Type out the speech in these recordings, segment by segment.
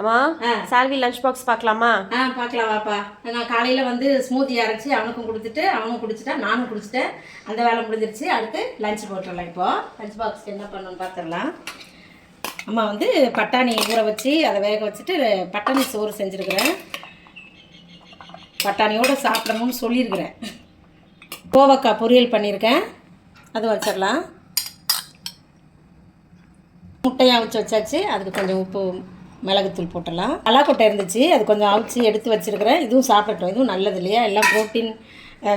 அம்மா Salvi lunch box பார்க்கலாமா? பார்க்கலாம் வாப்பா. நான் காலையில் வந்து ஸ்மூத்தி அரைச்சி அவனுக்கும் கொடுத்துட்டு அவனும் குடிச்சிட்டேன், நானும் குடிச்சிட்டேன். அந்த வேலை முடிஞ்சிருச்சு. அடுத்து லஞ்ச் போட்டுடலாம். இப்போது லஞ்ச் பாக்ஸ்க்கு என்ன பண்ணணும்னு பார்த்துடலாம். அம்மா வந்து பட்டாணி ஊற வச்சு அதை வேக வச்சுட்டு பட்டாணி சோறு செஞ்சுருக்கிறேன். பட்டாணியோடு சாப்பிடணும்னு சொல்லியிருக்கிறேன். கோவக்காய் பொரியல் பண்ணியிருக்கேன், அது வச்சிடலாம். முட்டையாக அவிச்சு வச்சாச்சு. அதுக்கு கொஞ்சம் உப்பு மிளகுத்தூள் போட்டலாம். பலாக்கொட்டை இருந்துச்சு, அது கொஞ்சம் அவிச்சு எடுத்து வச்சுருக்கிறேன். இதுவும் சாப்பிட்டோம், இதுவும் நல்லது இல்லையா? எல்லாம் ப்ரோட்டீன்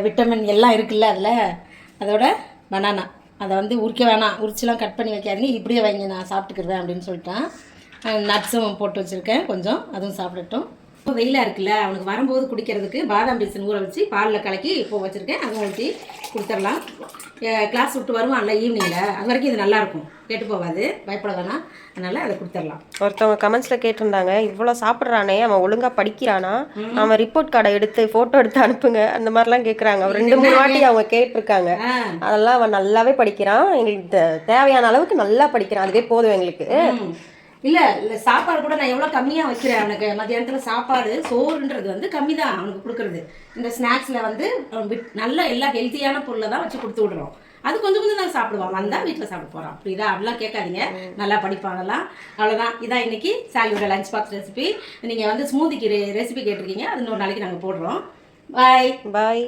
விட்டமின் எல்லாம் இருக்குல்ல அதில். அதோட பனானா அதை வந்து உரிக்க வேணாம், உரிச்சிலாம் கட் பண்ணி வைக்காதீங்க, இப்படியே வைங்க, நான் சாப்பிட்டுக்கிறேன் அப்படின்னு சொல்லிட்டேன். நட்ஸும் போட்டு வச்சுருக்கேன் கொஞ்சம், அதுவும் சாப்பிடட்டும். இப்போ வெயிலாக இருக்குல்ல, அவனுக்கு வரும்போது குடிக்கிறதுக்கு பாதாம் பீசன் ஊற வச்சு பாலில் கலக்கி இப்போ வச்சுருக்கேன். அதுவும் ஊற்றி கொடுத்துடலாம். கிளாஸ் விட்டு வருவான்ல ஈவினிங்கில், அது வரைக்கும் இது நல்லாயிருக்கும், கெட்டு போகாது, பயப்பட வேணாம். அதனால் அதை கொடுத்துடலாம். ஒருத்தவங்க கமெண்ட்ஸில் கேட்டிருந்தாங்க, இவ்வளோ சாப்பிட்றானே அவன் ஒழுங்காக படிக்கிறானா, அவன் ரிப்போர்ட் கார்டை எடுத்து ஃபோட்டோ எடுத்து அனுப்புங்க அந்த மாதிரிலாம் கேட்குறாங்க. ஒரு 2-3 வாட்டி அவங்க கேட்டிருக்காங்க. அதெல்லாம் அவன் நல்லாவே படிக்கிறான், எங்களுக்கு தேவையான அளவுக்கு நல்லா படிக்கிறான், அதுவே போதும் எங்களுக்கு. இல்லை சாப்பாடு கூட நான் எவ்வளோ கம்மியாக வைக்கிறேன் அவனுக்கு. மத்தியானத்தில் சாப்பாடு சோறுன்றது வந்து கம்மி தான் அவனுக்கு கொடுக்குறது. இந்த ஸ்நாக்ஸில் வந்து நல்ல எல்லா ஹெல்த்தியான பொருளை தான் வச்சு கொடுத்து விடுறோம். அது கொஞ்சம் கொஞ்சம் தான் சாப்பிடுவான், வந்தால் வீட்டில் சாப்பிட போகிறான். அப்படிதான் அப்படிலாம் கேட்காதீங்க, நல்லா படிப்பாங்கலாம். அவ்வளோதான். இதான் இன்றைக்கி சாலியோட லஞ்ச் பாக்ஸ் ரெசிபி. நீங்கள் வந்து ஸ்மூதிக்கு ரெசிபி கேட்டிருக்கீங்க, அது இன்னொரு நாளைக்கு நாங்கள் போடுறோம். பாய் பாய்.